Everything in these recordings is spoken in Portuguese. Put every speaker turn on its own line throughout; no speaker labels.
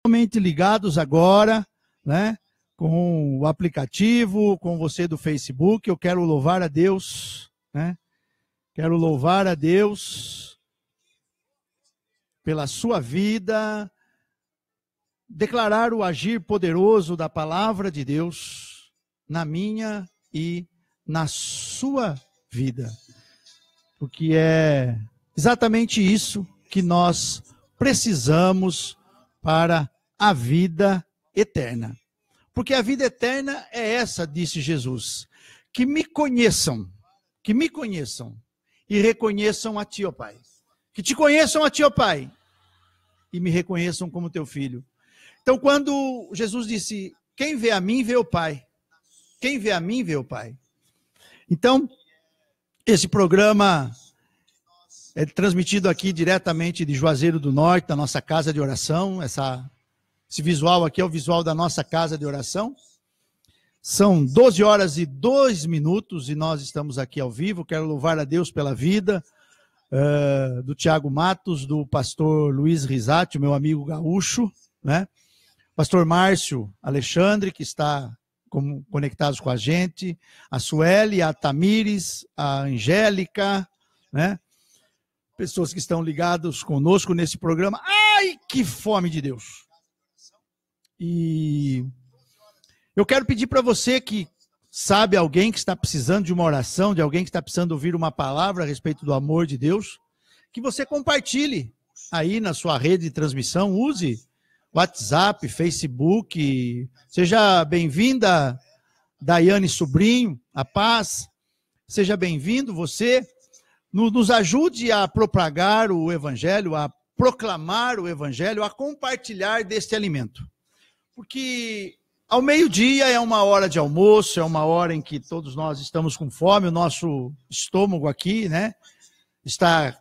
totalmente ligados agora, né, com o aplicativo, com você do Facebook. Eu quero louvar a Deus, né? Quero louvar a Deus pela sua vida, declarar o agir poderoso da palavra de Deus na minha e na sua vida. Porque é exatamente isso que nós precisamos para a vida eterna. Porque a vida eterna é essa, disse Jesus, que me conheçam e reconheçam a ti, ó Pai. Que te conheçam a ti, ó Pai, e me reconheçam como teu filho. Então, quando Jesus disse, quem vê a mim, vê o Pai. Quem vê a mim, vê o Pai. Então, esse programa é transmitido aqui diretamente de Juazeiro do Norte, da nossa casa de oração. Esse visual aqui é o visual da nossa casa de oração. São 12 horas e 2 minutos e nós estamos aqui ao vivo. Quero louvar a Deus pela vida do Tiago Matos, do pastor Luiz Risati, meu amigo gaúcho, né? Pastor Márcio Alexandre, que está conectados com a gente, a Sueli, a Tamires, a Angélica, né? Pessoas que estão ligadas conosco nesse programa. Ai, que fome de Deus! E eu quero pedir para você que sabe alguém que está precisando de uma oração, de alguém que está precisando ouvir uma palavra a respeito do amor de Deus, que você compartilhe aí na sua rede de transmissão, use WhatsApp, Facebook. Seja bem-vinda, Daiane Sobrinho, a paz. Seja bem-vindo você. Nos ajude a propagar o Evangelho, a proclamar o Evangelho, a compartilhar deste alimento. Porque ao meio-dia é uma hora de almoço, é uma hora em que todos nós estamos com fome, o nosso estômago aqui, né, está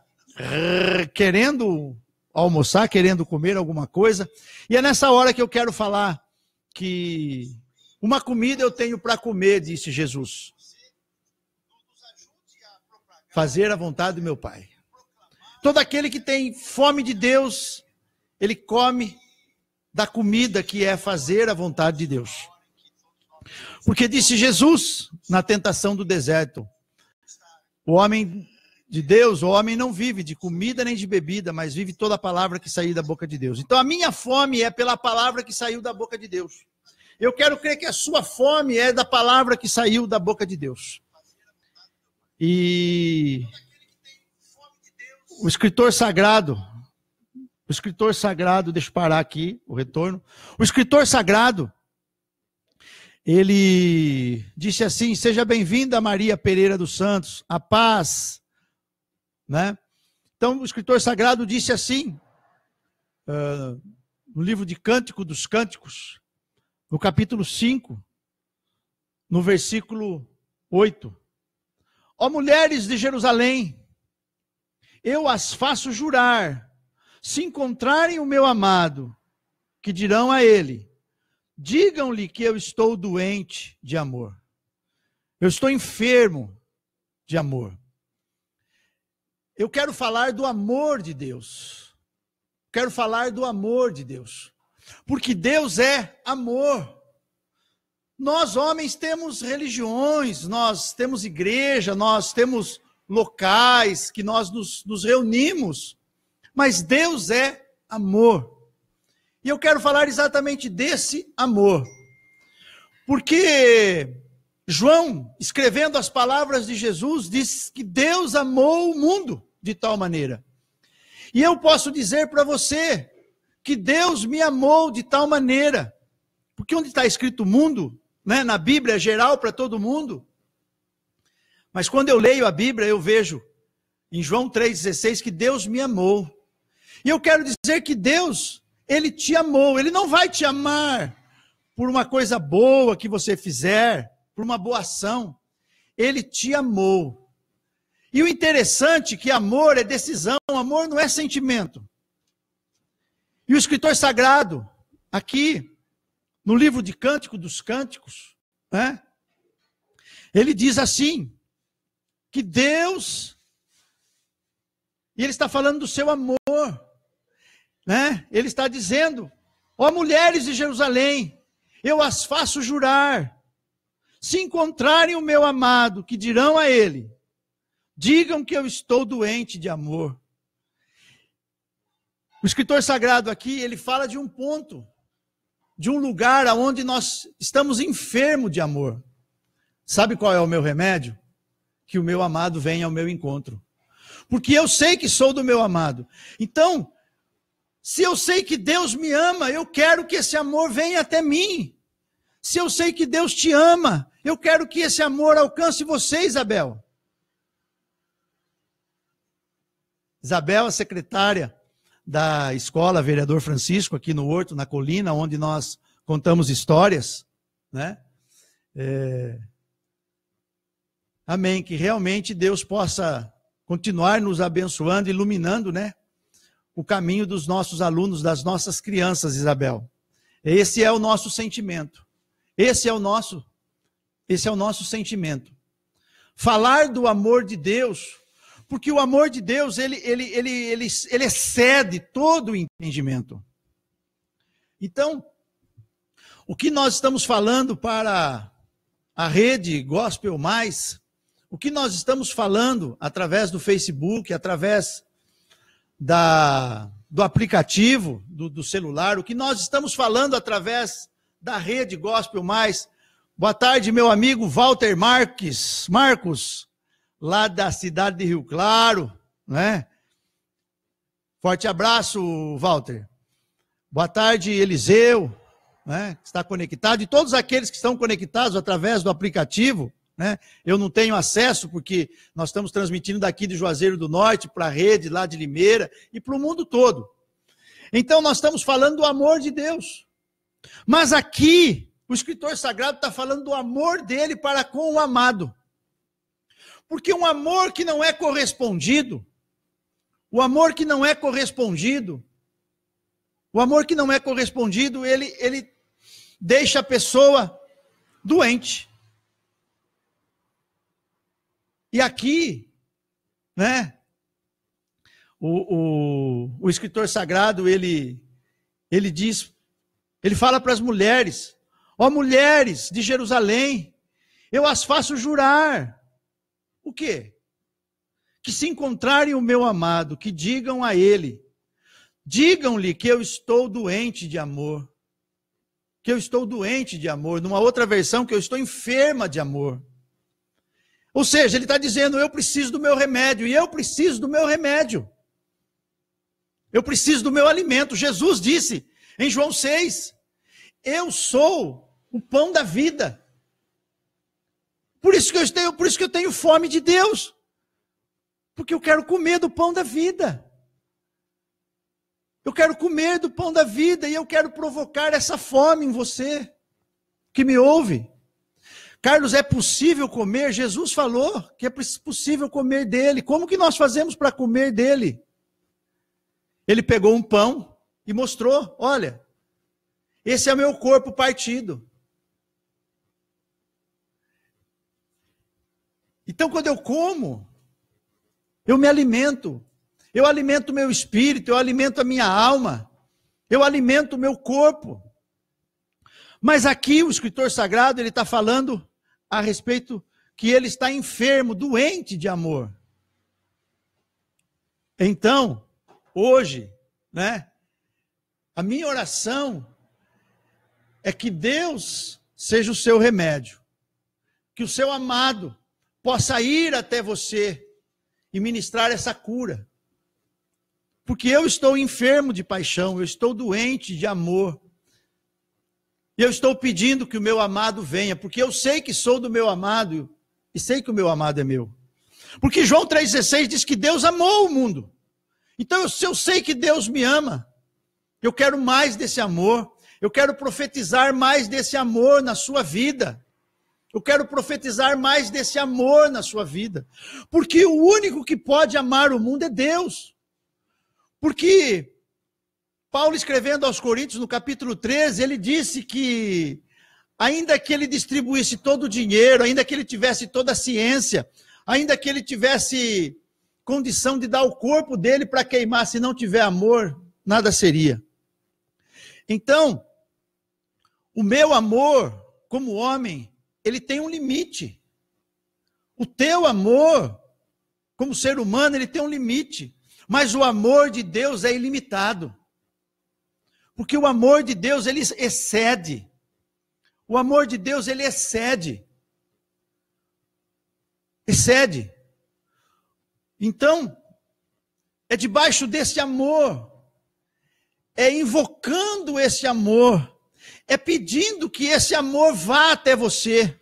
querendo almoçar, querendo comer alguma coisa. E é nessa hora que eu quero falar que uma comida eu tenho para comer, disse Jesus. Fazer a vontade do meu Pai. Todo aquele que tem fome de Deus, ele come da comida que é fazer a vontade de Deus. Porque disse Jesus na tentação do deserto, o homem de Deus, o homem não vive de comida nem de bebida, mas vive toda a palavra que saiu da boca de Deus. Então a minha fome é pela palavra que saiu da boca de Deus. Eu quero crer que a sua fome é da palavra que saiu da boca de Deus. E o escritor sagrado, deixa eu parar aqui o retorno. O escritor sagrado, ele disse assim, seja bem-vinda Maria Pereira dos Santos, a paz, né? Então o escritor sagrado disse assim, no livro de Cântico dos Cânticos, no capítulo 5, no versículo 8. Ó mulheres de Jerusalém, eu as faço jurar, se encontrarem o meu amado, que dirão a ele, digam-lhe que eu estou doente de amor. Eu estou enfermo de amor. Eu quero falar do amor de Deus. Quero falar do amor de Deus. Porque Deus é amor. Nós, homens, temos religiões, nós temos igreja, nós temos locais que nós nos reunimos, mas Deus é amor. E eu quero falar exatamente desse amor. Porque João, escrevendo as palavras de Jesus, diz que Deus amou o mundo de tal maneira. E eu posso dizer para você que Deus me amou de tal maneira. Porque onde está escrito mundo, né, na Bíblia é geral para todo mundo. Mas quando eu leio a Bíblia, eu vejo em João 3,16 que Deus me amou. E eu quero dizer que Deus, Ele te amou. Ele não vai te amar por uma coisa boa que você fizer, por uma boa ação. Ele te amou. E o interessante é que amor é decisão, amor não é sentimento. E o escritor sagrado, aqui, no livro de Cântico dos Cânticos, né, ele diz assim, que Deus, e ele está falando do seu amor, né? Ele está dizendo, Ó mulheres de Jerusalém, eu as faço jurar, se encontrarem o meu amado, que dirão a ele, digam que eu estou doente de amor. O escritor sagrado aqui, ele fala de um ponto, de um lugar onde nós estamos enfermos de amor. Sabe qual é o meu remédio? Que o meu amado venha ao meu encontro. Porque eu sei que sou do meu amado. Então, se eu sei que Deus me ama, eu quero que esse amor venha até mim. Se eu sei que Deus te ama, eu quero que esse amor alcance você, Isabel. Isabel, a secretária da escola Vereador Francisco, aqui no Horto, na Colina, onde nós contamos histórias, né? Amém, que realmente Deus possa continuar nos abençoando, iluminando, né, o caminho dos nossos alunos, das nossas crianças, Isabel. Esse é o nosso sentimento. Esse é o nosso sentimento. Falar do amor de Deus, porque o amor de Deus, ele excede todo o entendimento. Então, o que nós estamos falando para a rede Gospel Mais, o que nós estamos falando através do Facebook, através do aplicativo, do celular, o que nós estamos falando através da rede Gospel Mais. Boa tarde, meu amigo Walter Marcos, lá da cidade de Rio Claro, né? Forte abraço, Walter. Boa tarde, Eliseu, né, que está conectado, e todos aqueles que estão conectados através do aplicativo, né? Eu não tenho acesso, porque nós estamos transmitindo daqui de Juazeiro do Norte para a rede lá de Limeira e para o mundo todo. Então nós estamos falando do amor de Deus. Mas aqui, o escritor sagrado está falando do amor dele para com o amado. Porque um amor que não é correspondido, ele deixa a pessoa doente. E aqui, né, o escritor sagrado, ele fala para as mulheres, ó mulheres de Jerusalém, eu as faço jurar. O quê? Que se encontrarem o meu amado, que digam a ele, digam-lhe que eu estou doente de amor. Que eu estou doente de amor. Numa outra versão, que eu estou enferma de amor. Ou seja, ele está dizendo, eu preciso do meu remédio, e eu preciso do meu remédio. Eu preciso do meu alimento. Jesus disse em João 6, eu sou o pão da vida. Por isso que eu tenho fome de Deus. Porque eu quero comer do pão da vida. Eu quero comer do pão da vida e eu quero provocar essa fome em você que me ouve. Carlos, é possível comer? Jesus falou que é possível comer dele. Como que nós fazemos para comer dele? Ele pegou um pão e mostrou, olha, esse é o meu corpo partido. Então, quando eu como, eu me alimento. Eu alimento o meu espírito, eu alimento a minha alma, eu alimento o meu corpo. Mas aqui o escritor sagrado, ele está falando a respeito que ele está enfermo, doente de amor. Então, hoje, né, a minha oração é que Deus seja o seu remédio, que o seu amado possa ir até você e ministrar essa cura. Porque eu estou enfermo de paixão, eu estou doente de amor. E eu estou pedindo que o meu amado venha, porque eu sei que sou do meu amado e sei que o meu amado é meu. Porque João 3,16 diz que Deus amou o mundo. Então, se eu sei que Deus me ama, eu quero mais desse amor, eu quero profetizar mais desse amor na sua vida. Eu quero profetizar mais desse amor na sua vida. Porque o único que pode amar o mundo é Deus. Porque Paulo, escrevendo aos Coríntios, no capítulo 13, ele disse que, ainda que ele distribuísse todo o dinheiro, ainda que ele tivesse toda a ciência, ainda que ele tivesse condição de dar o corpo dele para queimar, se não tiver amor, nada seria. Então, o meu amor como homem, ele tem um limite. O teu amor como ser humano, ele tem um limite. Mas o amor de Deus é ilimitado. Porque o amor de Deus, ele excede. O amor de Deus, ele excede. Excede. Então, é debaixo desse amor, é invocando esse amor, é pedindo que esse amor vá até você,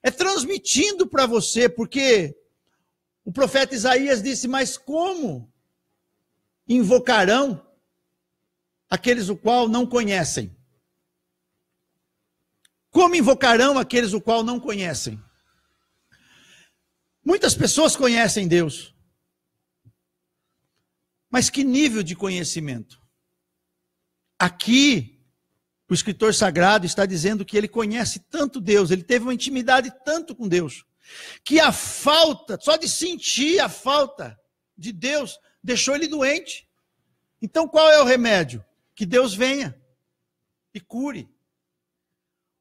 é transmitindo para você, porque o profeta Isaías disse, mas como invocarão aqueles o qual não conhecem? Como invocarão aqueles o qual não conhecem? Muitas pessoas conhecem Deus. Mas que nível de conhecimento? Aqui, o escritor sagrado está dizendo que ele conhece tanto Deus, ele teve uma intimidade tanto com Deus, que a falta, só de sentir a falta de Deus, deixou ele doente. Então qual é o remédio? Que Deus venha e cure.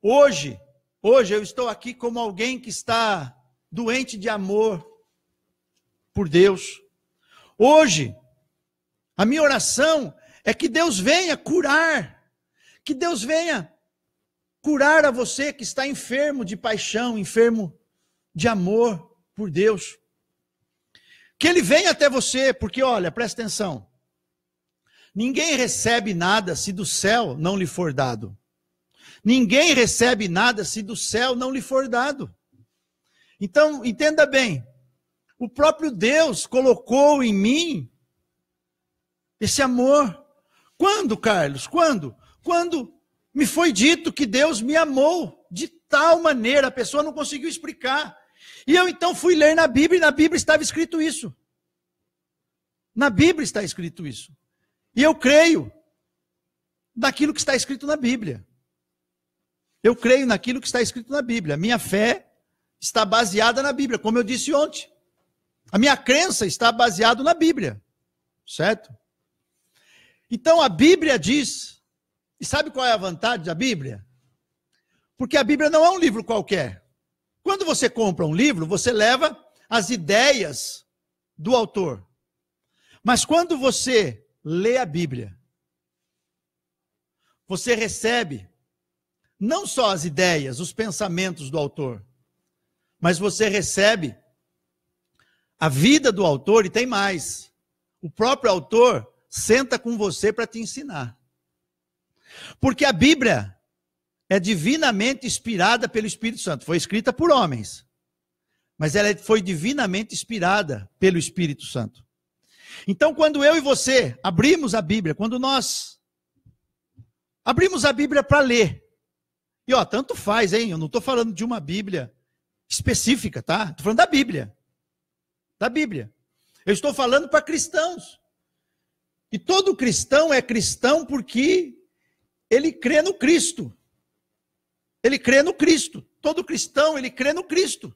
Hoje eu estou aqui como alguém que está doente de amor por Deus. Hoje, a minha oração é que Deus venha curar, que Deus venha curar a você que está enfermo de paixão, enfermo de amor por Deus. Que Ele venha até você, porque olha, presta atenção, ninguém recebe nada se do céu não lhe for dado. Ninguém recebe nada se do céu não lhe for dado. Então, entenda bem, o próprio Deus colocou em mim esse amor. Quando, Carlos? Quando? Quando me foi dito que Deus me amou de tal maneira, a pessoa não conseguiu explicar. E eu então fui ler na Bíblia, e na Bíblia estava escrito isso. Na Bíblia está escrito isso. E eu creio naquilo que está escrito na Bíblia. Eu creio naquilo que está escrito na Bíblia. A minha fé está baseada na Bíblia, como eu disse ontem. A minha crença está baseada na Bíblia. Certo? Então a Bíblia diz, e sabe qual é a vantagem da Bíblia? Porque a Bíblia não é um livro qualquer. Quando você compra um livro, você leva as ideias do autor. Mas quando você lê a Bíblia, você recebe não só as ideias, os pensamentos do autor, mas você recebe a vida do autor e tem mais. O próprio autor senta com você para te ensinar. Porque a Bíblia é divinamente inspirada pelo Espírito Santo. Foi escrita por homens, mas ela foi divinamente inspirada pelo Espírito Santo. Então, quando eu e você abrimos a Bíblia, quando nós abrimos a Bíblia para ler, e ó, tanto faz, hein? Eu não estou falando de uma Bíblia específica, tá? Estou falando da Bíblia. Da Bíblia. Eu estou falando para cristãos. E todo cristão é cristão porque ele crê no Cristo. Ele crê no Cristo. Todo cristão, ele crê no Cristo.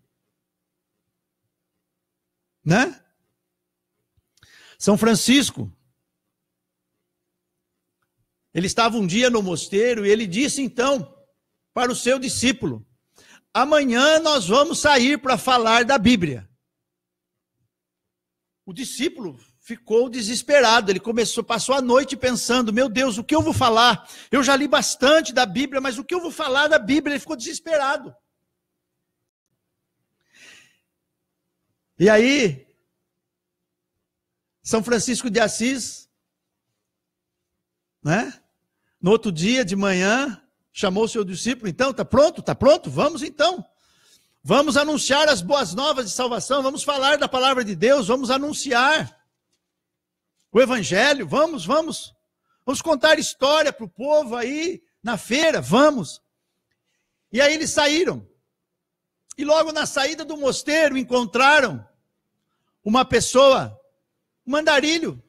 Né? São Francisco, ele estava um dia no mosteiro e ele disse então para o seu discípulo: amanhã nós vamos sair para falar da Bíblia. O discípulo ficou desesperado, ele passou a noite pensando: meu Deus, o que eu vou falar? Eu já li bastante da Bíblia, mas o que eu vou falar da Bíblia? Ele ficou desesperado. E aí, São Francisco de Assis, né? No outro dia de manhã, chamou o seu discípulo: então, está pronto? Está pronto? Vamos então. Vamos anunciar as boas novas de salvação, vamos falar da palavra de Deus, vamos anunciar o Evangelho, vamos contar história para o povo aí na feira, vamos. E aí eles saíram. E logo na saída do mosteiro encontraram uma pessoa, um andarilho.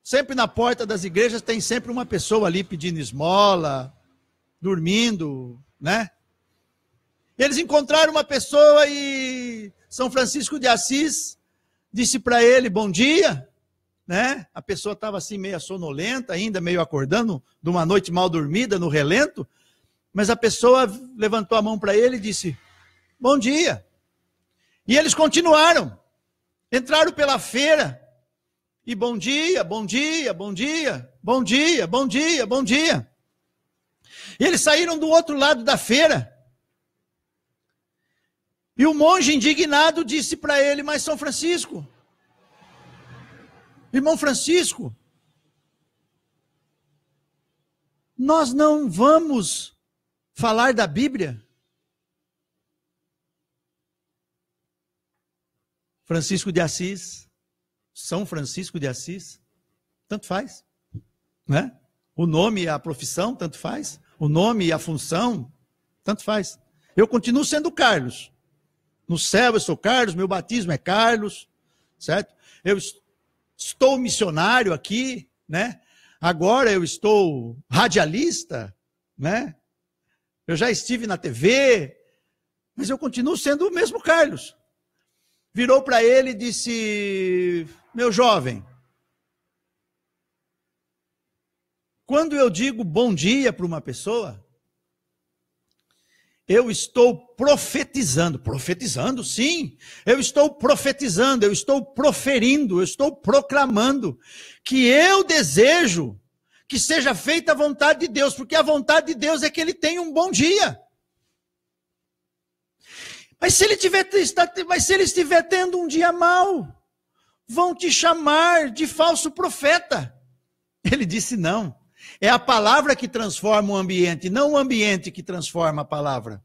Sempre na porta das igrejas tem sempre uma pessoa ali pedindo esmola, dormindo, né? E eles encontraram uma pessoa e São Francisco de Assis disse para ele: bom dia. né? A pessoa estava assim meio sonolenta ainda, meio acordando de uma noite mal dormida no relento, mas a pessoa levantou a mão para ele e disse: bom dia. E eles continuaram, entraram pela feira e bom dia, bom dia, bom dia, bom dia, bom dia, bom dia. E eles saíram do outro lado da feira. E o monge indignado disse para ele: mas São Francisco, irmão Francisco, nós não vamos falar da Bíblia? Francisco de Assis, São Francisco de Assis, tanto faz, né? O nome e a profissão, tanto faz. O nome e a função, tanto faz. Eu continuo sendo Carlos. No céu eu sou Carlos, meu batismo é Carlos, certo? Eu estou missionário aqui, né? Agora eu estou radialista, né? Eu já estive na TV, mas eu continuo sendo o mesmo Carlos. Virou para ele e disse: meu jovem, quando eu digo bom dia para uma pessoa, eu estou profetizando, sim, eu estou profetizando, eu estou proferindo, eu estou proclamando que eu desejo que seja feita a vontade de Deus, porque a vontade de Deus é que ele tenha um bom dia. Mas se ele estiver tendo um dia mau, vão te chamar de falso profeta. Ele disse: não. É a palavra que transforma o ambiente, não o ambiente que transforma a palavra.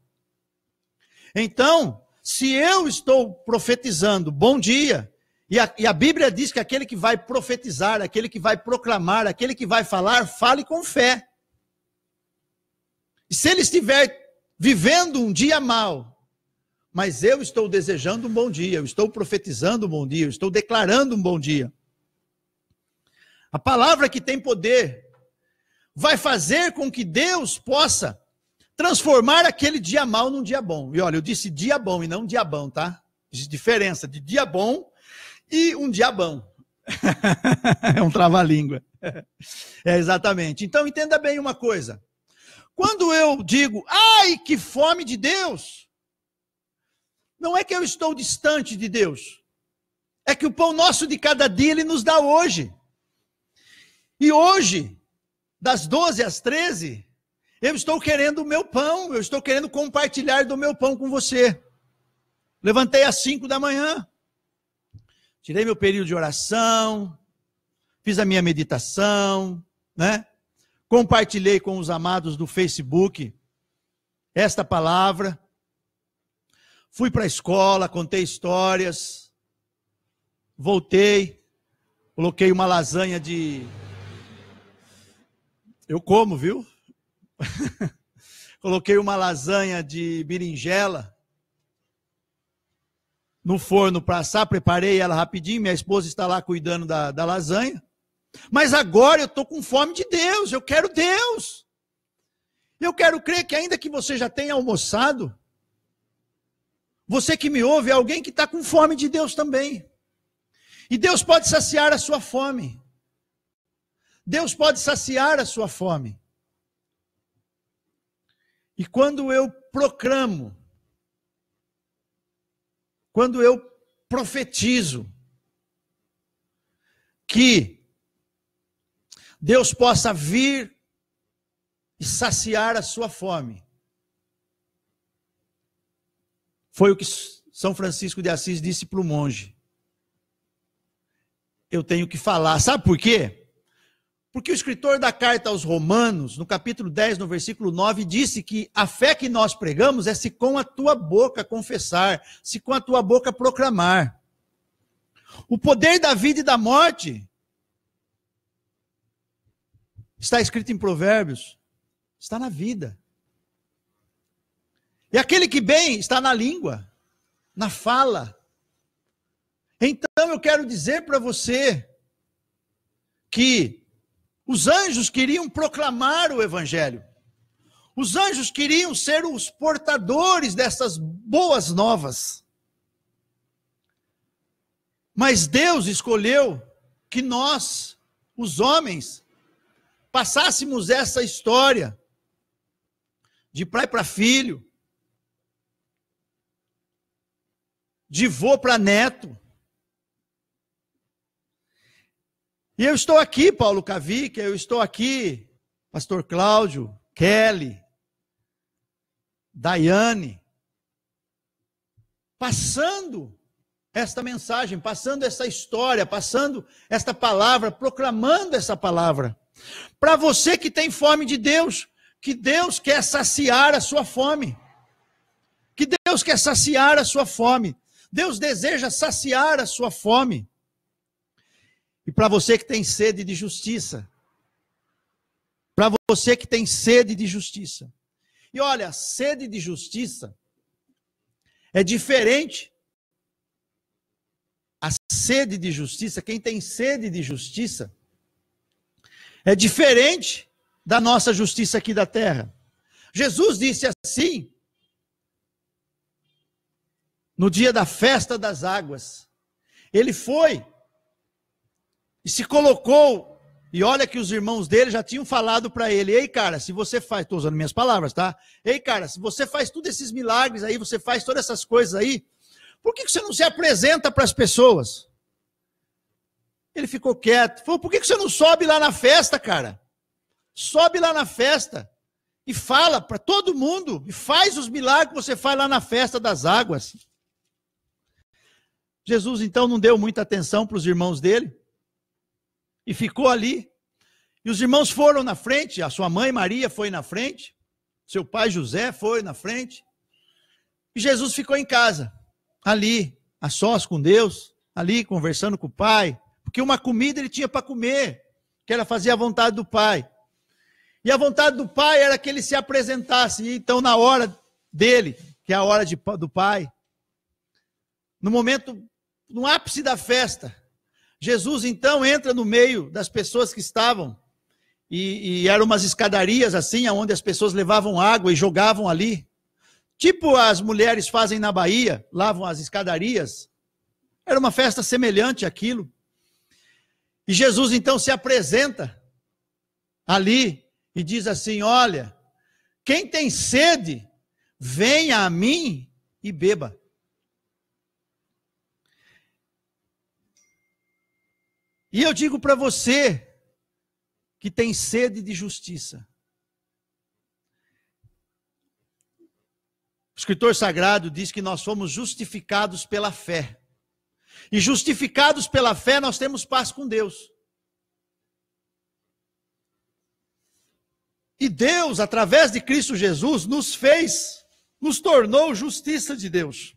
Então, se eu estou profetizando bom dia, e a Bíblia diz que aquele que vai profetizar, aquele que vai proclamar, aquele que vai falar, fale com fé. E se ele estiver vivendo um dia mau, mas eu estou desejando um bom dia, eu estou profetizando um bom dia, eu estou declarando um bom dia. A palavra que tem poder vai fazer com que Deus possa transformar aquele dia mau num dia bom. E olha, eu disse dia bom e não diabão, tá? Existe diferença de dia bom e um diabão. É um trava-língua. É exatamente. Então entenda bem uma coisa. Quando eu digo: ai, que fome de Deus, não é que eu estou distante de Deus. É que o pão nosso de cada dia Ele nos dá hoje. E hoje, das 12 às 13, eu estou querendo o meu pão, eu estou querendo compartilhar do meu pão com você. Levantei às 5 da manhã, tirei meu período de oração, fiz a minha meditação, né? Compartilhei com os amados do Facebook esta palavra. Fui para a escola, contei histórias, voltei, coloquei uma lasanha de... Eu como, viu? Coloquei uma lasanha de berinjela no forno para assar, preparei ela rapidinho, minha esposa está lá cuidando da lasanha. Mas agora eu estou com fome de Deus, eu quero Deus. Eu quero crer que ainda que você já tenha almoçado, você que me ouve é alguém que está com fome de Deus também. E Deus pode saciar a sua fome. Deus pode saciar a sua fome. E quando eu proclamo, quando eu profetizo que Deus possa vir e saciar a sua fome, foi o que São Francisco de Assis disse para o monge. Eu tenho que falar. Sabe por quê? Porque o escritor da carta aos Romanos, no capítulo 10, no versículo 9, disse que a fé que nós pregamos é se com a tua boca confessar, se com a tua boca proclamar. O poder da vida e da morte está escrito em Provérbios, está na vida. E aquele que bem está na língua, na fala. Então eu quero dizer para você que os anjos queriam proclamar o evangelho. Os anjos queriam ser os portadores dessas boas novas. Mas Deus escolheu que nós, os homens, passássemos essa história de pai para filho, de vô para neto. E eu estou aqui, Paulo Cavica, eu estou aqui, pastor Cláudio, Kelly, Daiane, passando esta mensagem, passando essa história, passando esta palavra, proclamando essa palavra. Para você que tem fome de Deus, que Deus quer saciar a sua fome. Que Deus quer saciar a sua fome. Deus deseja saciar a sua fome. E para você que tem sede de justiça. Para você que tem sede de justiça. E olha, sede de justiça é diferente. A sede de justiça, quem tem sede de justiça, é diferente da nossa justiça aqui da terra. Jesus disse assim, no dia da festa das águas, ele foi e se colocou, e olha que os irmãos dele já tinham falado para ele, ei cara, se você faz, estou usando minhas palavras, tá? Ei cara, se você faz todos esses milagres aí, você faz todas essas coisas aí, por que você não se apresenta para as pessoas? Ele ficou quieto, falou, por que você não sobe lá na festa, cara? Sobe lá na festa e fala para todo mundo, e faz os milagres que você faz lá na festa das águas. Jesus então não deu muita atenção para os irmãos dele, e ficou ali. E os irmãos foram na frente, a sua mãe Maria foi na frente, seu pai José foi na frente, e Jesus ficou em casa, ali, a sós com Deus, ali conversando com o pai, porque uma comida ele tinha para comer, que era fazer a vontade do pai. E a vontade do pai era que ele se apresentasse, e então na hora dele, que é a hora do pai, no momento, no ápice da festa, Jesus, então, entra no meio das pessoas que estavam, e eram umas escadarias, assim, onde as pessoas levavam água e jogavam ali. Tipo as mulheres fazem na Bahia, lavam as escadarias. Era uma festa semelhante àquilo. E Jesus, então, se apresenta ali e diz assim, olha, quem tem sede, venha a mim e beba. E eu digo para você que tem sede de justiça. O escritor sagrado diz que nós fomos justificados pela fé. E justificados pela fé, nós temos paz com Deus. E Deus, através de Cristo Jesus, nos tornou justiça de Deus.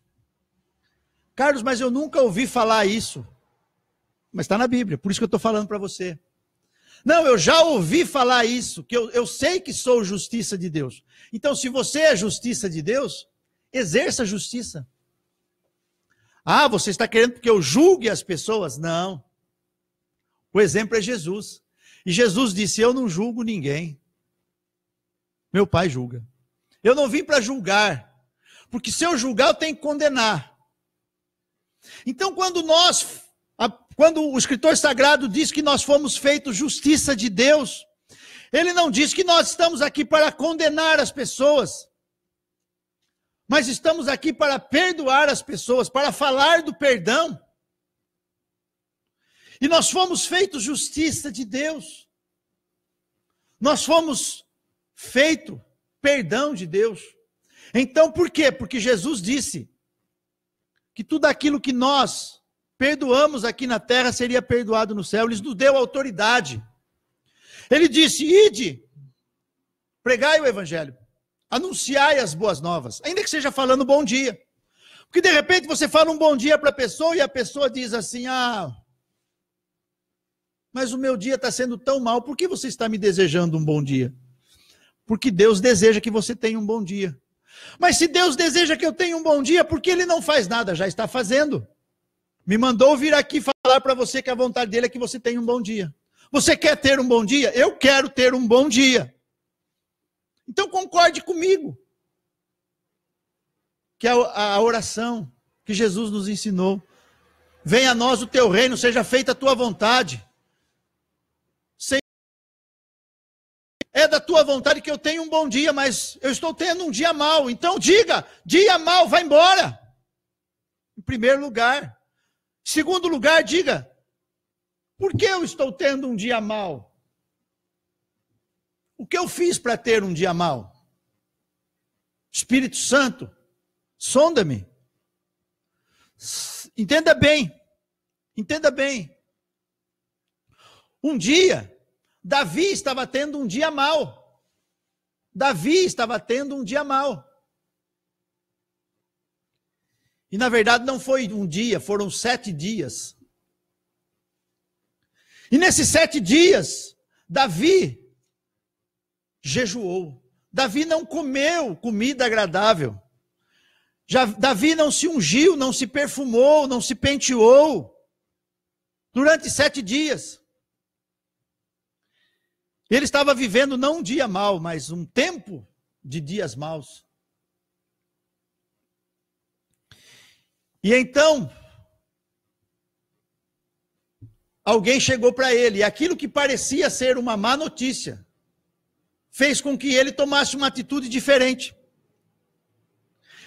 Carlos, mas eu nunca ouvi falar isso. Mas está na Bíblia, por isso que eu estou falando para você. Não, eu já ouvi falar isso, que eu sei que sou justiça de Deus. Então, se você é justiça de Deus, exerça a justiça. Ah, você está querendo que eu julgue as pessoas? Não. O exemplo é Jesus. E Jesus disse, eu não julgo ninguém. Meu Pai julga. Eu não vim para julgar, porque se eu julgar, eu tenho que condenar. Então, quando o escritor sagrado diz que nós fomos feitos justiça de Deus, ele não diz que nós estamos aqui para condenar as pessoas, mas estamos aqui para perdoar as pessoas, para falar do perdão. E nós fomos feitos justiça de Deus. Nós fomos feitos perdão de Deus. Então, por quê? Porque Jesus disse que tudo aquilo que nós perdoamos aqui na terra seria perdoado no céu. Ele nos deu autoridade. Ele disse, ide, pregai o evangelho, anunciai as boas novas, ainda que seja falando bom dia. Porque de repente você fala um bom dia para a pessoa e a pessoa diz assim, mas o meu dia está sendo tão mal, por que você está me desejando um bom dia? Porque Deus deseja que você tenha um bom dia. Mas se Deus deseja que eu tenha um bom dia, por que Ele não faz nada? Já está fazendo. Me mandou vir aqui falar para você que a vontade dele é que você tenha um bom dia. Você quer ter um bom dia? Eu quero ter um bom dia. Então concorde comigo. Que é a oração que Jesus nos ensinou. Venha a nós o teu reino, seja feita a tua vontade. Senhor, é da tua vontade que eu tenha um bom dia, mas eu estou tendo um dia mau. Então diga, dia mau, vai embora. Em primeiro lugar. Em segundo lugar, diga, por que eu estou tendo um dia mau? O que eu fiz para ter um dia mau? Espírito Santo, sonda-me. Entenda bem, entenda bem. Um dia, Davi estava tendo um dia mau. Davi estava tendo um dia mau. E na verdade não foi um dia, foram 7 dias. E nesses 7 dias, Davi jejuou. Davi não comeu comida agradável. Davi não se ungiu, não se perfumou, não se penteou. Durante 7 dias. Ele estava vivendo não um dia mau, mas um tempo de dias maus. E então, alguém chegou para ele, e aquilo que parecia ser uma má notícia, fez com que ele tomasse uma atitude diferente.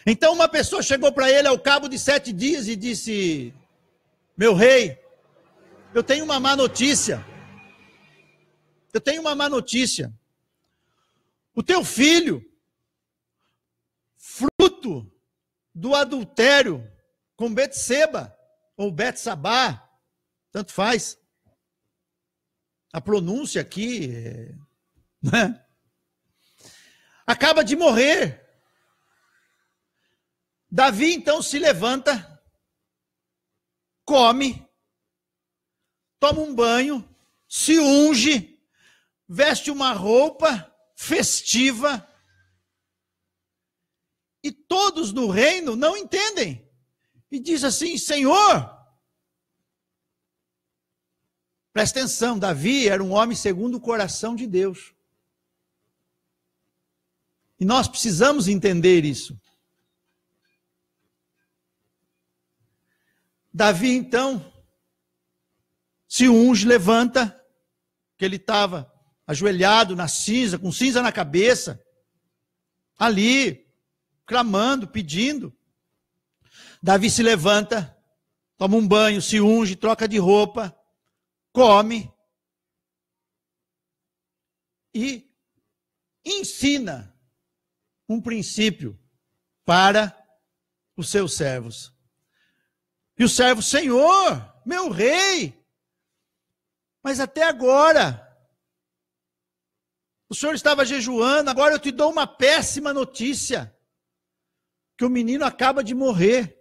Então uma pessoa chegou para ele ao cabo de 7 dias e disse, meu rei, eu tenho uma má notícia. Eu tenho uma má notícia. O teu filho, fruto do adultério com Betseba, ou Betsabá, tanto faz. A pronúncia aqui, né? Acaba de morrer. Davi então se levanta, come, toma um banho, se unge, veste uma roupa festiva, e todos no reino não entendem. E diz assim, Senhor, presta atenção, Davi era um homem segundo o coração de Deus. E nós precisamos entender isso. Davi, então, se unge, levanta, que ele estava ajoelhado na cinza, com cinza na cabeça, ali, clamando, pedindo. Davi se levanta, toma um banho, se unge, troca de roupa, come e ensina um princípio para os seus servos. E o servo, Senhor, meu rei, mas até agora, o senhor estava jejuando, agora eu te dou uma péssima notícia, que o menino acaba de morrer.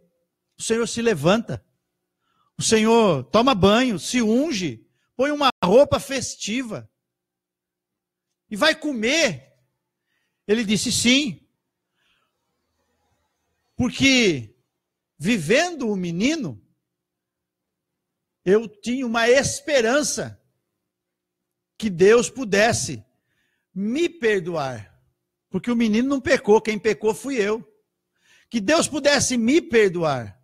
O Senhor se levanta, o Senhor toma banho, se unge, põe uma roupa festiva e vai comer. Ele disse sim, porque vivendo o menino, eu tinha uma esperança que Deus pudesse me perdoar, porque o menino não pecou, quem pecou fui eu. Que Deus pudesse me perdoar.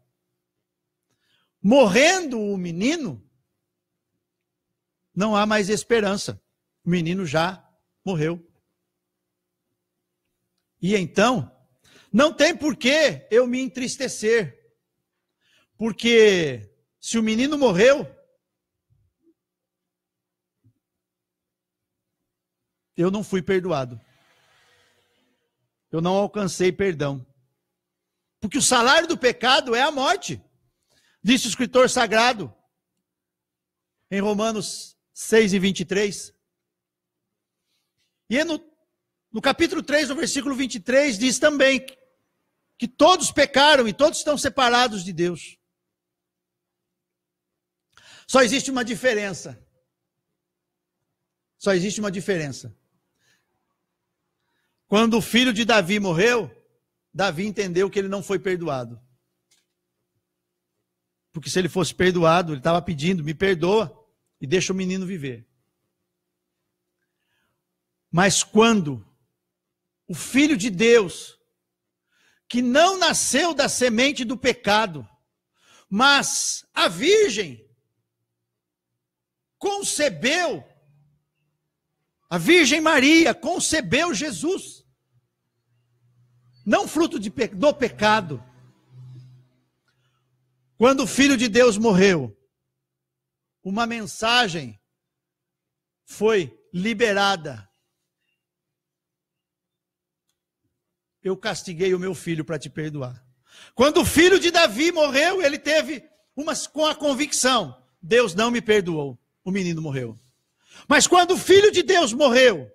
Morrendo o menino, não há mais esperança. O menino já morreu. E então, não tem por que eu me entristecer. Porque se o menino morreu, eu não fui perdoado. Eu não alcancei perdão. Porque o salário do pecado é a morte. Disse o escritor sagrado, em Romanos 6:23. E no capítulo 3, no versículo 23, diz também que todos pecaram e todos estão separados de Deus. Só existe uma diferença. Só existe uma diferença. Quando o filho de Davi morreu, Davi entendeu que ele não foi perdoado. Porque se ele fosse perdoado, ele estava pedindo, me perdoa e deixa o menino viver. Mas quando o Filho de Deus, que não nasceu da semente do pecado, Mas a Virgem concebeu, a Virgem Maria concebeu Jesus, não fruto do pecado. Quando o Filho de Deus morreu, uma mensagem foi liberada. Eu castiguei o meu filho para te perdoar. Quando o filho de Davi morreu, ele teve com a convicção: Deus não me perdoou, o menino morreu. Mas quando o Filho de Deus morreu,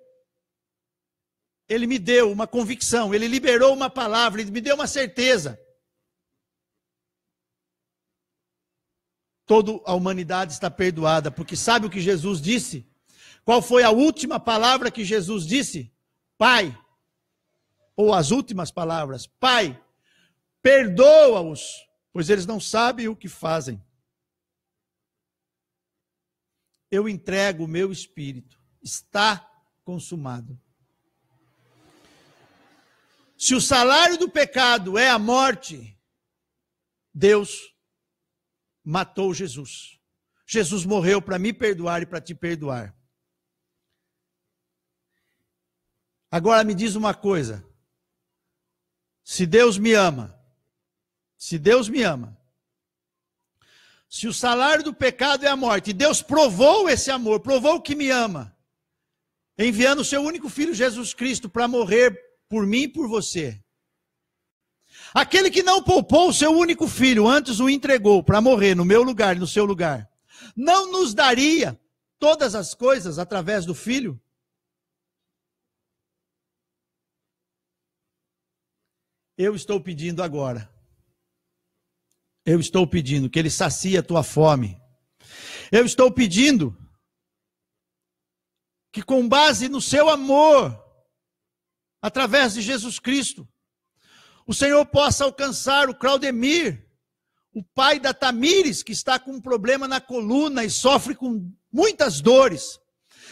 ele me deu uma convicção, ele liberou uma palavra, ele me deu uma certeza. Toda a humanidade está perdoada, porque sabe o que Jesus disse? Qual foi a última palavra que Jesus disse? Pai, ou as últimas palavras: Pai, perdoa-os, pois eles não sabem o que fazem. Eu entrego o meu espírito, está consumado. Se o salário do pecado é a morte, Deus matou Jesus. Jesus morreu para me perdoar e para te perdoar. Agora me diz uma coisa. Se Deus me ama, se o salário do pecado é a morte, e Deus provou esse amor, provou que me ama, enviando o seu único filho Jesus Cristo para morrer por mim e por você. Aquele que não poupou o seu único filho, antes o entregou para morrer no meu lugar e no seu lugar, não nos daria todas as coisas através do filho? Eu estou pedindo agora. Eu estou pedindo que ele sacie a tua fome. Eu estou pedindo que, com base no seu amor, através de Jesus Cristo, o Senhor possa alcançar o Claudemir, o pai da Tamires, que está com um problema na coluna e sofre com muitas dores.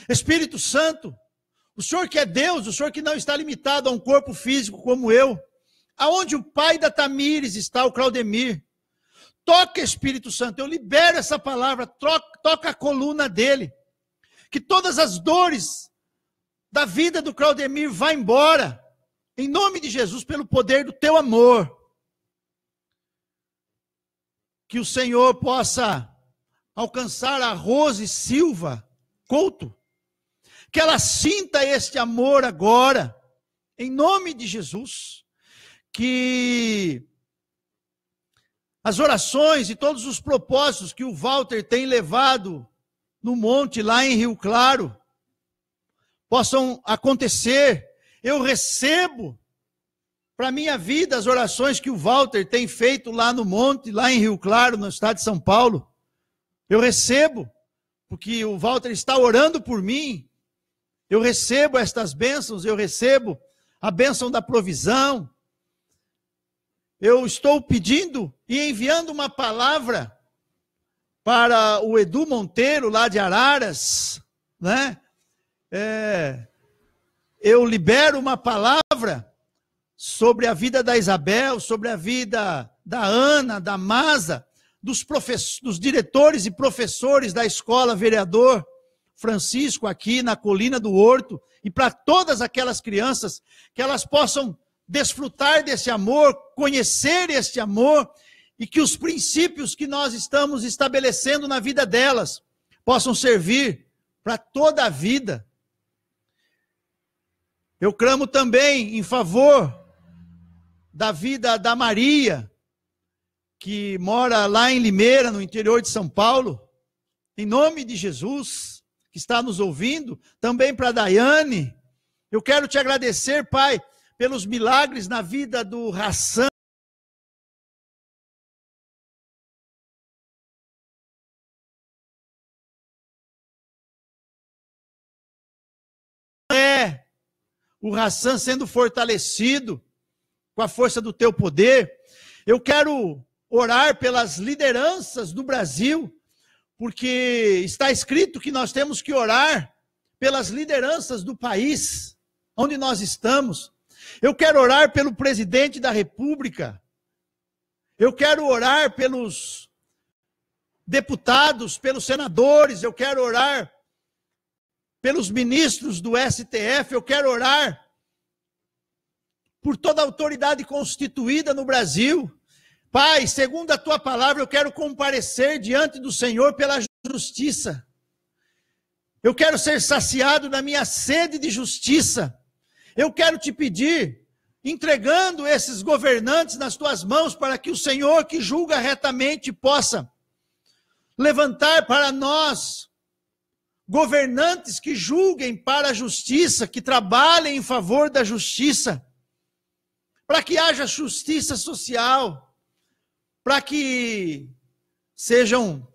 Espírito Santo, o Senhor que é Deus, o Senhor que não está limitado a um corpo físico como eu, aonde o pai da Tamires está, o Claudemir, toca, Espírito Santo, eu libero essa palavra, toca a coluna dele, que todas as dores da vida do Claudemir vá embora, em nome de Jesus, pelo poder do teu amor. Que o Senhor possa alcançar a Rose Silva Couto, que ela sinta este amor agora, em nome de Jesus. Que as orações e todos os propósitos que o Walter tem levado no monte, lá em Rio Claro, possam acontecer. Eu recebo para a minha vida as orações que o Walter tem feito lá no monte, lá em Rio Claro, no estado de São Paulo. Eu recebo, porque o Walter está orando por mim. Eu recebo estas bênçãos, eu recebo a bênção da provisão. Eu estou pedindo e enviando uma palavra para o Edu Monteiro, lá de Araras, né? Eu libero uma palavra sobre a vida da Isabel, sobre a vida da Ana, da Masa, dos diretores e professores da escola Vereador Francisco, aqui na Colina do Horto, e para todas aquelas crianças, que elas possam desfrutar desse amor, conhecer este amor, e que os princípios que nós estamos estabelecendo na vida delas possam servir para toda a vida. Eu clamo também em favor da vida da Maria, que mora lá em Limeira, no interior de São Paulo, em nome de Jesus, que está nos ouvindo, também para a Daiane. Eu quero te agradecer, Pai, pelos milagres na vida do Hassan. O Hassan sendo fortalecido com a força do teu poder. Eu quero orar pelas lideranças do Brasil, porque está escrito que nós temos que orar pelas lideranças do país onde nós estamos. Eu quero orar pelo presidente da República. Eu quero orar pelos deputados, pelos senadores, eu quero orar pelos ministros do STF, eu quero orar por toda a autoridade constituída no Brasil. Pai, segundo a tua palavra, eu quero comparecer diante do Senhor pela justiça. Eu quero ser saciado na minha sede de justiça. Eu quero te pedir, entregando esses governantes nas tuas mãos, para que o Senhor, que julga retamente, possa levantar para nós governantes que julguem para a justiça, que trabalhem em favor da justiça, para que haja justiça social, para que sejam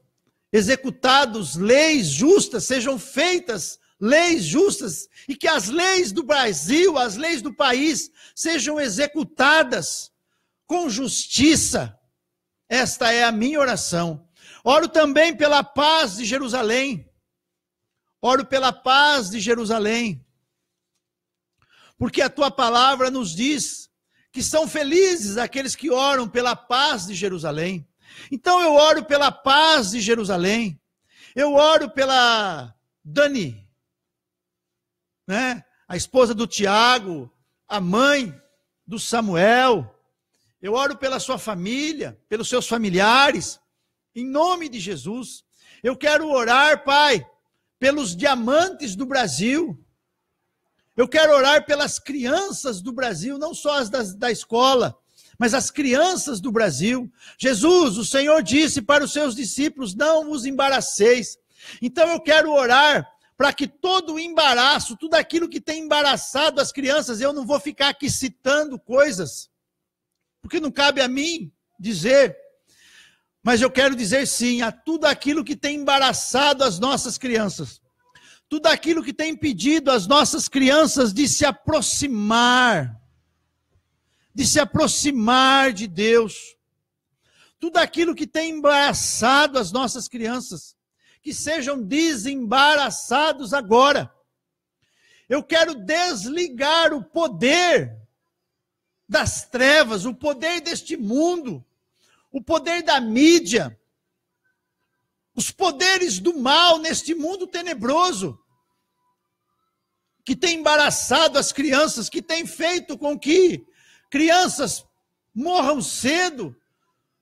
executados leis justas, sejam feitas leis justas, e que as leis do Brasil, as leis do país, sejam executadas com justiça. Esta é a minha oração. Oro também pela paz de Jerusalém. Oro pela paz de Jerusalém. Porque a tua palavra nos diz que são felizes aqueles que oram pela paz de Jerusalém. Então eu oro pela paz de Jerusalém. Eu oro pela Dani, né? A esposa do Tiago, a mãe do Samuel. Eu oro pela sua família, pelos seus familiares, em nome de Jesus. Eu quero orar, Pai, pelos diamantes do Brasil. Eu quero orar pelas crianças do Brasil, não só as da escola, mas as crianças do Brasil. Jesus, o Senhor disse para os seus discípulos, não vos embaraceis. Então eu quero orar para que todo o embaraço, tudo aquilo que tem embaraçado as crianças, eu não vou ficar aqui citando coisas, porque não cabe a mim dizer, mas eu quero dizer sim, a tudo aquilo que tem embaraçado as nossas crianças, tudo aquilo que tem impedido as nossas crianças de se aproximar de Deus, tudo aquilo que tem embaraçado as nossas crianças, que sejam desembaraçados agora. Eu quero desligar o poder das trevas, o poder deste mundo, o poder da mídia, os poderes do mal neste mundo tenebroso, que tem embaraçado as crianças, que tem feito com que crianças morram cedo,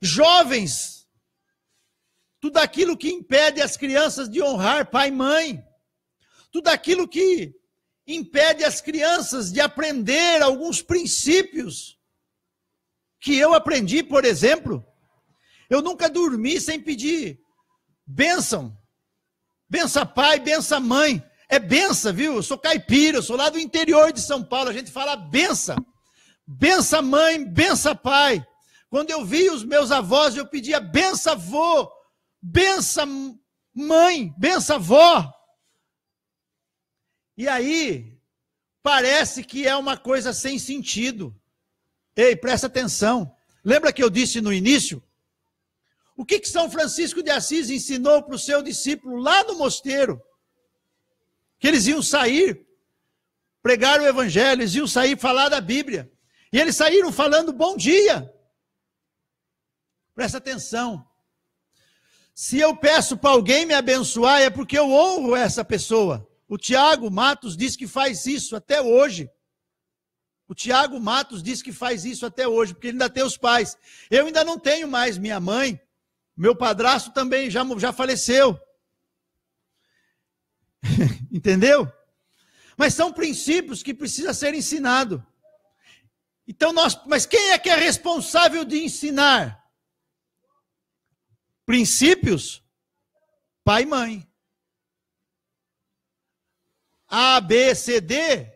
jovens, tudo aquilo que impede as crianças de honrar pai e mãe, tudo aquilo que impede as crianças de aprender alguns princípios que eu aprendi, por exemplo. Eu nunca dormi sem pedir bênção, benção pai, benção mãe, é benção, viu? Eu sou caipira, eu sou lá do interior de São Paulo, a gente fala benção, benção mãe, benção pai. Quando eu vi os meus avós, eu pedia benção avô, benção mãe, benção avó. E aí, parece que é uma coisa sem sentido. Ei, presta atenção. Lembra que eu disse no início? O que São Francisco de Assis ensinou para o seu discípulo lá no mosteiro? Que eles iam sair, pregar o evangelho, eles iam sair falar da Bíblia. E eles saíram falando bom dia. Presta atenção. Se eu peço para alguém me abençoar, é porque eu honro essa pessoa. O Tiago Matos diz que faz isso até hoje. O Tiago Matos diz que faz isso até hoje, porque ele ainda tem os pais. Eu ainda não tenho mais minha mãe. Meu padrasto também já faleceu. Entendeu? Mas são princípios que precisam ser ensinados. Então mas quem é que é responsável de ensinar? Princípios? Pai e mãe. A, B, C, D,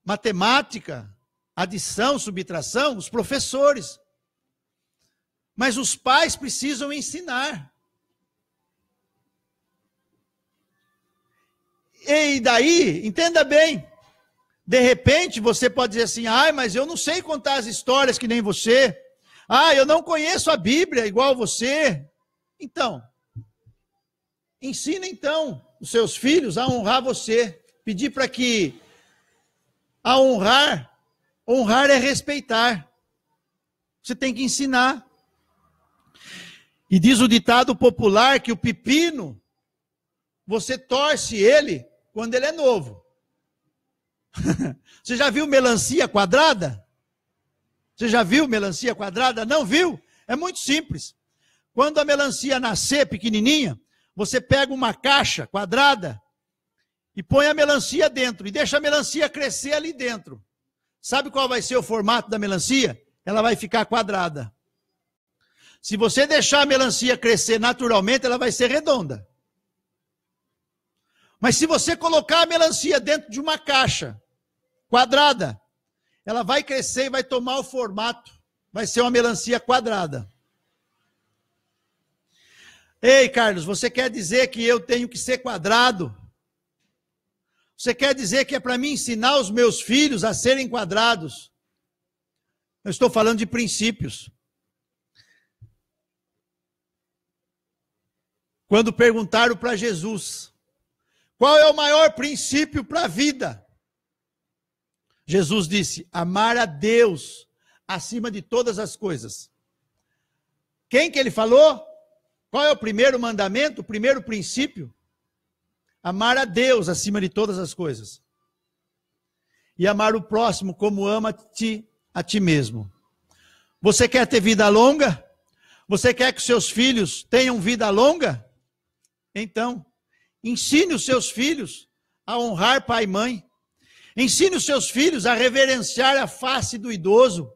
matemática, adição, subtração, os professores. Mas os pais precisam ensinar. E daí, entenda bem, de repente você pode dizer assim, mas eu não sei contar as histórias que nem você. Eu não conheço a Bíblia igual você. Então, ensina então os seus filhos a honrar você. Pedir para que a honrar é respeitar. Você tem que ensinar. E diz o ditado popular que o pepino, você torce ele quando ele é novo. Você já viu melancia quadrada? Você já viu melancia quadrada? Não viu? É muito simples. Quando a melancia nascer pequenininha, você pega uma caixa quadrada e põe a melancia dentro e deixa a melancia crescer ali dentro. Sabe qual vai ser o formato da melancia? Ela vai ficar quadrada. Se você deixar a melancia crescer naturalmente, ela vai ser redonda. Mas se você colocar a melancia dentro de uma caixa quadrada, ela vai crescer e vai tomar o formato. Vai ser uma melancia quadrada. Ei, Carlos, você quer dizer que eu tenho que ser quadrado? Você quer dizer que é para mim ensinar os meus filhos a serem quadrados? Eu estou falando de princípios. Quando perguntaram para Jesus, qual é o maior princípio para a vida? Jesus disse, amar a Deus acima de todas as coisas. Quem que ele falou? Qual é o primeiro mandamento, o primeiro princípio? Amar a Deus acima de todas as coisas. E amar o próximo como ama-te a ti mesmo. Você quer ter vida longa? Você quer que seus filhos tenham vida longa? Então, ensine os seus filhos a honrar pai e mãe. Ensine os seus filhos a reverenciar a face do idoso,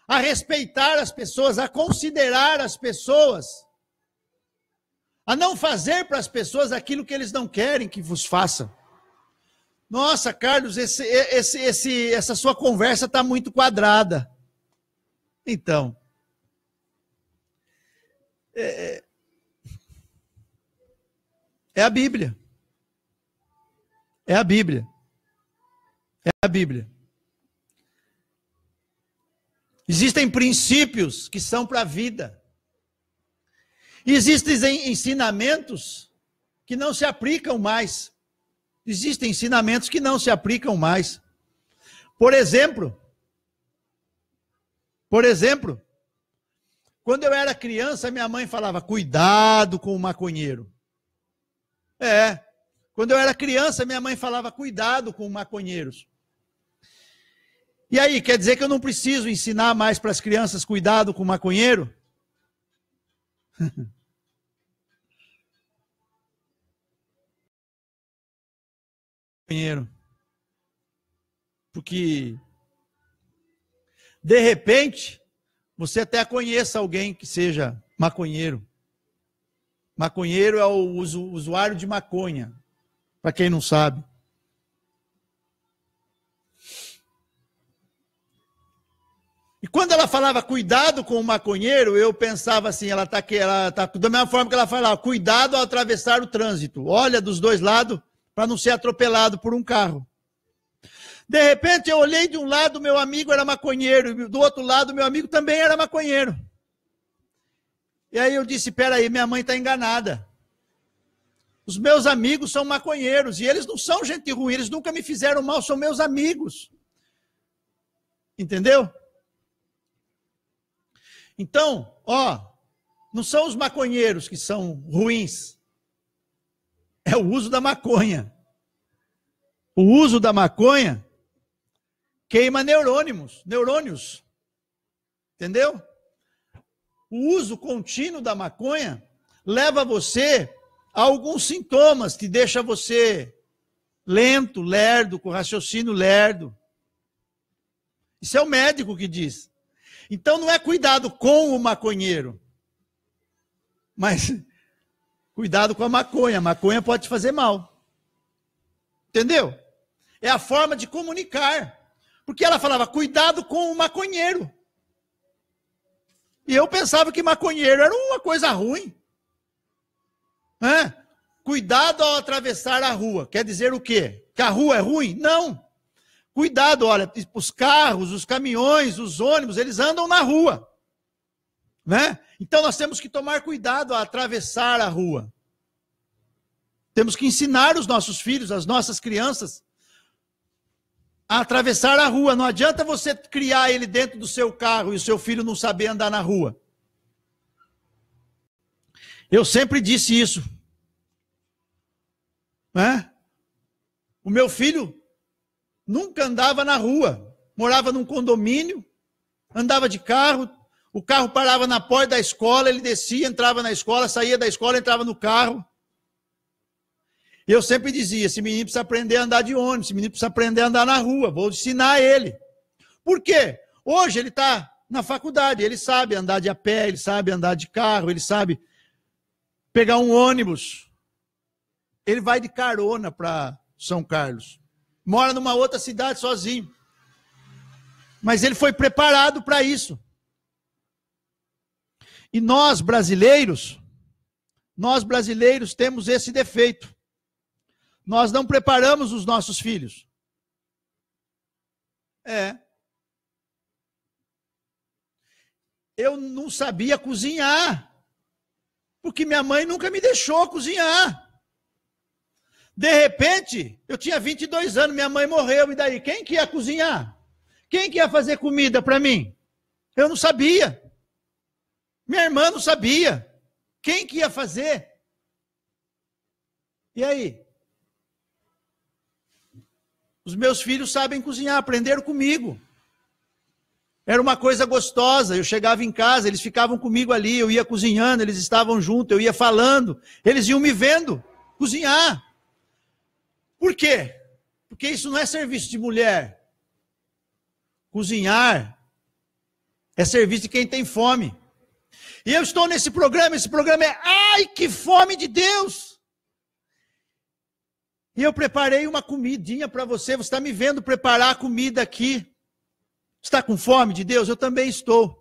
a respeitar as pessoas, a considerar as pessoas, a não fazer para as pessoas aquilo que eles não querem que vos façam. Nossa, Carlos, essa sua conversa está muito quadrada. Então, é a Bíblia. É a Bíblia. É a Bíblia. Existem princípios que são para a vida. Existem ensinamentos que não se aplicam mais. Existem ensinamentos que não se aplicam mais. Por exemplo, quando eu era criança, minha mãe falava, cuidado com o maconheiro. Quando eu era criança, minha mãe falava, cuidado com maconheiros. E aí, quer dizer que eu não preciso ensinar mais para as crianças cuidado com o maconheiro? Porque, de repente, você até conheça alguém que seja maconheiro. Maconheiro é o usuário de maconha, para quem não sabe. E quando ela falava cuidado com o maconheiro, eu pensava assim, ela tá da mesma forma que ela falava, cuidado ao atravessar o trânsito. Olha dos dois lados para não ser atropelado por um carro. De repente eu olhei de um lado, meu amigo era maconheiro, e do outro lado meu amigo também era maconheiro. E aí eu disse, peraí, minha mãe está enganada. Os meus amigos são maconheiros, e eles não são gente ruim, eles nunca me fizeram mal, são meus amigos. Entendeu? Então, não são os maconheiros que são ruins, é o uso da maconha. O uso da maconha queima neurônios, entendeu? O uso contínuo da maconha leva você a alguns sintomas, que deixa você lento, lerdo, com raciocínio lerdo. Isso é o médico que diz. Então não é cuidado com o maconheiro, mas cuidado com a maconha. A maconha pode te fazer mal. Entendeu? É a forma de comunicar. Porque ela falava, cuidado com o maconheiro. E eu pensava que maconheiro era uma coisa ruim. Cuidado ao atravessar a rua. Quer dizer o quê? Que a rua é ruim? Não. Cuidado, olha, os carros, os caminhões, os ônibus, eles andam na rua. Né? Então nós temos que tomar cuidado ao atravessar a rua. Temos que ensinar os nossos filhos, as nossas crianças, a atravessar a rua. Não adianta você criar ele dentro do seu carro e o seu filho não saber andar na rua. Eu sempre disse isso. Né? O meu filho nunca andava na rua. Morava num condomínio, andava de carro, o carro parava na porta da escola, ele descia, entrava na escola, saía da escola, entrava no carro. Eu sempre dizia, esse menino precisa aprender a andar de ônibus, esse menino precisa aprender a andar na rua, vou ensinar ele. Por quê? Hoje ele está na faculdade, ele sabe andar de a pé, ele sabe andar de carro, ele sabe pegar um ônibus. Ele vai de carona para São Carlos. Mora numa outra cidade sozinho. Mas ele foi preparado para isso. E nós brasileiros temos esse defeito. Nós não preparamos os nossos filhos. Eu não sabia cozinhar, porque minha mãe nunca me deixou cozinhar. De repente, eu tinha 22 anos, minha mãe morreu, e daí? Quem que ia cozinhar? Quem que ia fazer comida para mim? Eu não sabia. Minha irmã não sabia. Quem que ia fazer? E aí? Os meus filhos sabem cozinhar, aprenderam comigo. Era uma coisa gostosa, eu chegava em casa, eles ficavam comigo ali, eu ia cozinhando, eles estavam juntos, eu ia falando, eles iam me vendo cozinhar. Por quê? Porque isso não é serviço de mulher. Cozinhar é serviço de quem tem fome. E eu estou nesse programa, esse programa é, ai, que fome de Deus! E eu preparei uma comidinha para você, você está me vendo preparar a comida aqui. Está com fome de Deus? Eu também estou.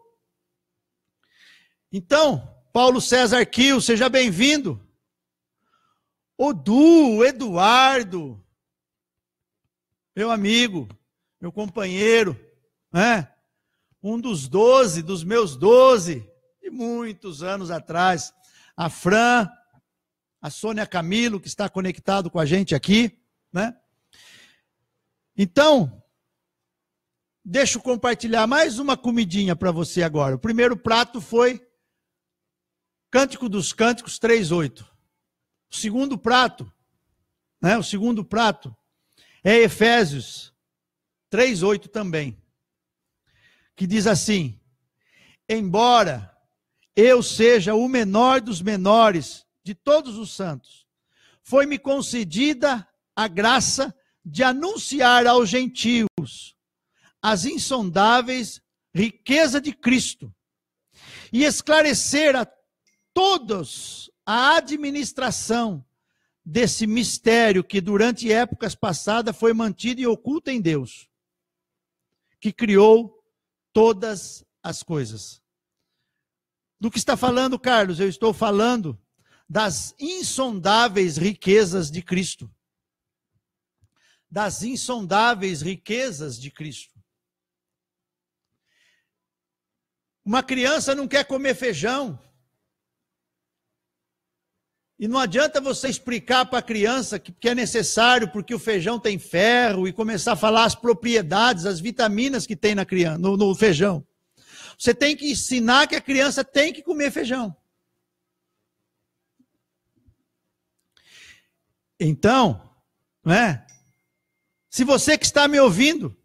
Então, Paulo César Kiel, seja bem-vindo. O Du, Eduardo, meu amigo, meu companheiro, né? Um dos meus 12, de muitos anos atrás. A Fran, a Sônia Camilo, que está conectado com a gente aqui, né? Então, deixa eu compartilhar mais uma comidinha para você agora. O primeiro prato foi Cântico dos Cânticos 3:8. O segundo prato, né? O segundo prato é Efésios 3:8 também, que diz assim: embora eu seja o menor dos menores de todos os santos, foi-me concedida a graça de anunciar aos gentios as insondáveis riquezas de Cristo e esclarecer a todos a administração desse mistério que durante épocas passadas foi mantido e oculto em Deus, que criou todas as coisas. Do que está falando, Carlos? Eu estou falando das insondáveis riquezas de Cristo. Das insondáveis riquezas de Cristo. Uma criança não quer comer feijão. E não adianta você explicar para a criança que é necessário porque o feijão tem ferro e começar a falar as propriedades, as vitaminas que tem no feijão. Você tem que ensinar que a criança tem que comer feijão. Então, né? Se você que está me ouvindo,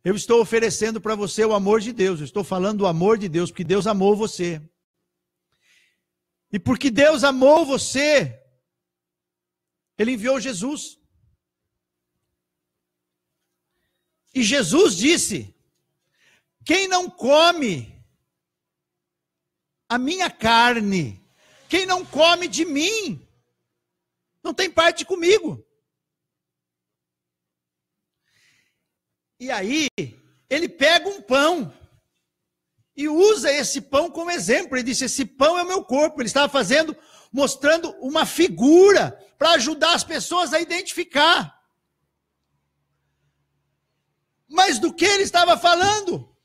eu estou oferecendo para você o amor de Deus. Eu estou falando do amor de Deus, porque Deus amou você. E porque Deus amou você, Ele enviou Jesus. E Jesus disse: quem não come a minha carne, quem não come de mim, não tem parte comigo. E aí, ele pega um pão e usa esse pão como exemplo. Ele disse: esse pão é o meu corpo. Ele estava mostrando uma figura para ajudar as pessoas a identificar. Mas do que ele estava falando?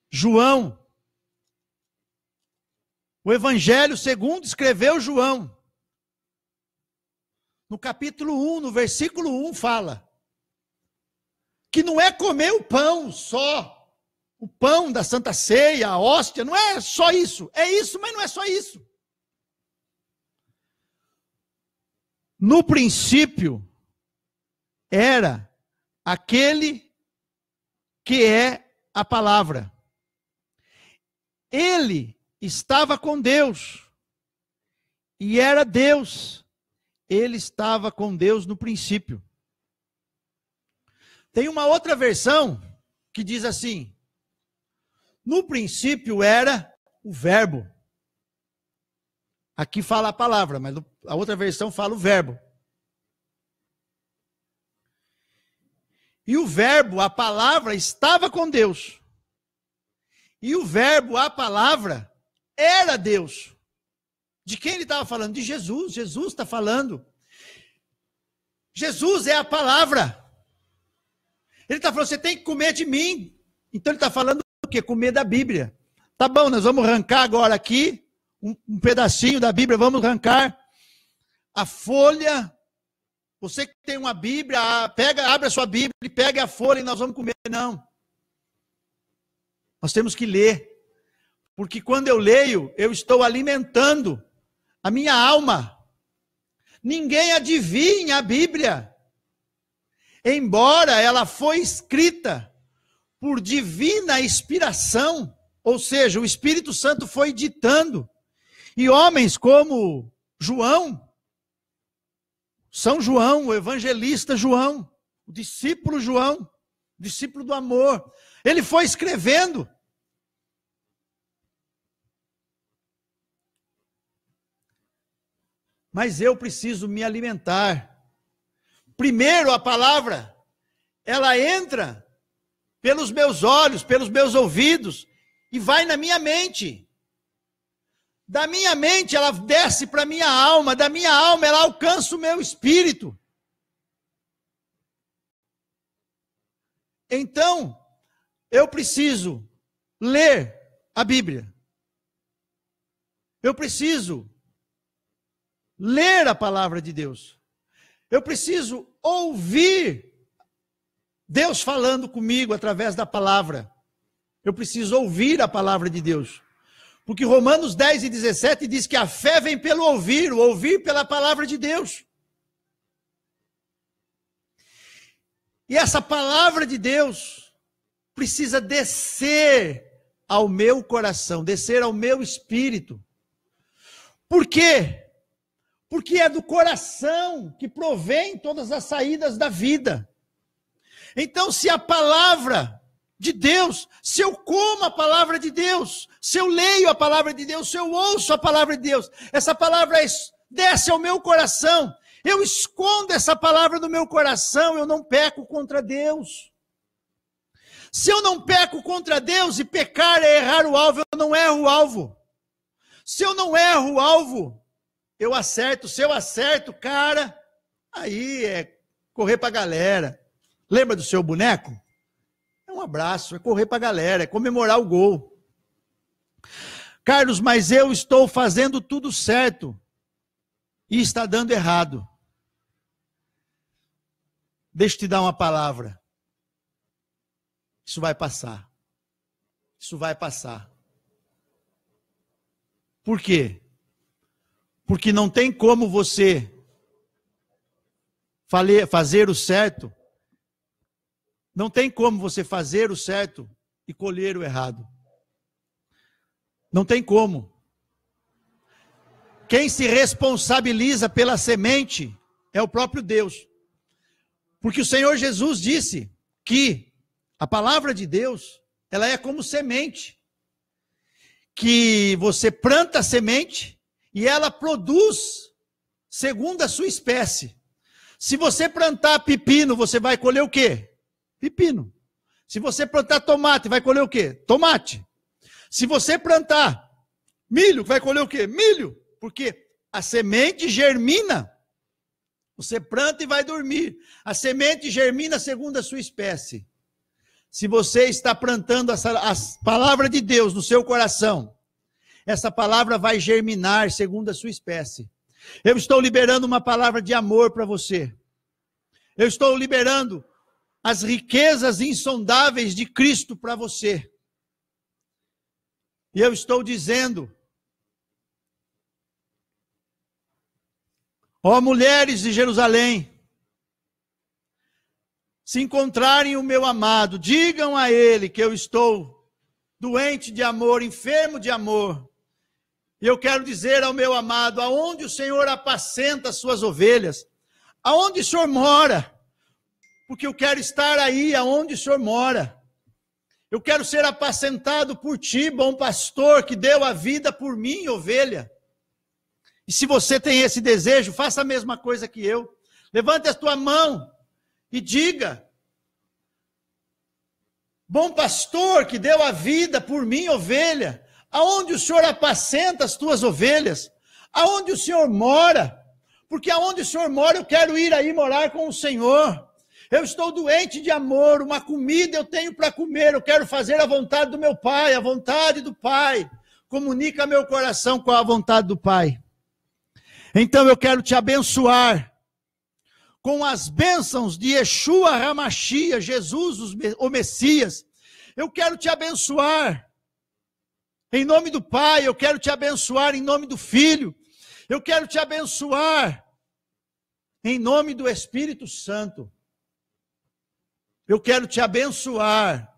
João. O Evangelho segundo escreveu João. No capítulo 1, no versículo 1, fala que não é comer o pão só o pão da Santa Ceia, a hóstia, não é só isso. É isso, mas não é só isso. No princípio, era aquele que é a palavra. Ele estava com Deus e era Deus. Ele estava com Deus no princípio. Tem uma outra versão que diz assim: no princípio era o verbo. Aqui fala a palavra, mas a outra versão fala o verbo. E o verbo, a palavra, estava com Deus. E o verbo, a palavra, era Deus. De quem ele estava falando? De Jesus. Jesus está falando. Jesus é a palavra. Ele está falando, você tem que comer de mim. Então ele está falando o quê? Comer da Bíblia. Tá bom, nós vamos arrancar agora aqui um pedacinho da Bíblia, vamos arrancar a folha. Você que tem uma Bíblia, abre a sua Bíblia e pega a folha e nós vamos comer. Não. Nós temos que ler. Porque quando eu leio, eu estou alimentando a minha alma. Ninguém adivinha a Bíblia. Embora ela foi escrita por divina inspiração, ou seja, o Espírito Santo foi ditando. E homens como João, São João, o evangelista João, o discípulo João, discípulo do amor, ele foi escrevendo. Mas eu preciso me alimentar. Primeiro a palavra, ela entra pelos meus olhos, pelos meus ouvidos, e vai na minha mente. Da minha mente ela desce para a minha alma, da minha alma ela alcança o meu espírito. Então, eu preciso ler a Bíblia. Eu preciso ler a palavra de Deus. Eu preciso ouvir Deus falando comigo através da palavra. Eu preciso ouvir a palavra de Deus. Porque Romanos 10 e 17 diz que a fé vem pelo ouvir, o ouvir pela palavra de Deus. E essa palavra de Deus precisa descer ao meu coração, descer ao meu espírito. Por quê? Porque é do coração que provém todas as saídas da vida. Então, se a palavra de Deus, se eu como a palavra de Deus, se eu leio a palavra de Deus, se eu ouço a palavra de Deus, essa palavra desce ao meu coração, eu escondo essa palavra no meu coração, eu não peco contra Deus. Se eu não peco contra Deus e pecar é errar o alvo, eu não erro o alvo. Se eu não erro o alvo, eu acerto. Se eu acerto, cara, aí é correr para a galera. Lembra do seu boneco? Um abraço, é correr para a galera, é comemorar o gol. Carlos, mas eu estou fazendo tudo certo e está dando errado. Deixa eu te dar uma palavra. Isso vai passar. Isso vai passar. Por quê? Porque não tem como você fazer o certo. Não tem como você fazer o certo e colher o errado. Não tem como. Quem se responsabiliza pela semente é o próprio Deus. Porque o Senhor Jesus disse que a palavra de Deus, ela é como semente. Que você planta a semente e ela produz segundo a sua espécie. Se você plantar pepino, você vai colher o quê? Pepino. Se você plantar tomate, vai colher o quê? Tomate. Se você plantar milho, vai colher o quê? Milho. Porque a semente germina. Você planta e vai dormir. A semente germina segundo a sua espécie. Se você está plantando a palavra de Deus no seu coração, essa palavra vai germinar segundo a sua espécie. Eu estou liberando uma palavra de amor para você. Eu estou liberando as riquezas insondáveis de Cristo para você. E eu estou dizendo, ó mulheres de Jerusalém, se encontrarem o meu amado, digam a ele que eu estou doente de amor, enfermo de amor. E eu quero dizer ao meu amado, aonde o Senhor apacenta as suas ovelhas, aonde o Senhor mora, porque eu quero estar aí aonde o Senhor mora. Eu quero ser apacentado por ti, bom pastor, que deu a vida por mim, ovelha. E se você tem esse desejo, faça a mesma coisa que eu. Levante a tua mão e diga: bom pastor, que deu a vida por mim, ovelha, aonde o Senhor apacenta as tuas ovelhas, aonde o Senhor mora, porque aonde o Senhor mora, eu quero ir aí morar com o Senhor. Eu estou doente de amor, uma comida eu tenho para comer, eu quero fazer a vontade do meu Pai, a vontade do Pai. Comunica meu coração com a vontade do Pai. Então eu quero te abençoar com as bênçãos de Yeshua HaMashiach, Jesus, o Messias. Eu quero te abençoar em nome do Pai, eu quero te abençoar em nome do Filho, eu quero te abençoar em nome do Espírito Santo. Eu quero te abençoar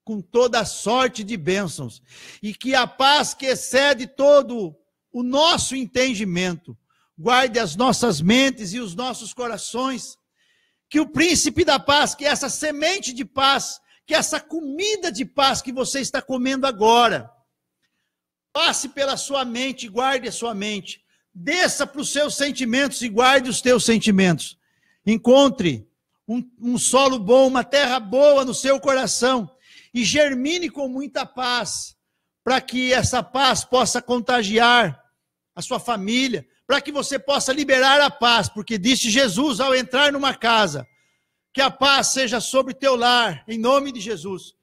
com toda a sorte de bênçãos, e que a paz que excede todo o nosso entendimento guarde as nossas mentes e os nossos corações, que o príncipe da paz, que essa semente de paz, que essa comida de paz que você está comendo agora, passe pela sua mente, guarde a sua mente, desça para os seus sentimentos e guarde os teus sentimentos, encontre um solo bom, uma terra boa no seu coração, e germine com muita paz, para que essa paz possa contagiar a sua família, para que você possa liberar a paz, porque disse Jesus ao entrar numa casa, que a paz seja sobre teu lar, em nome de Jesus.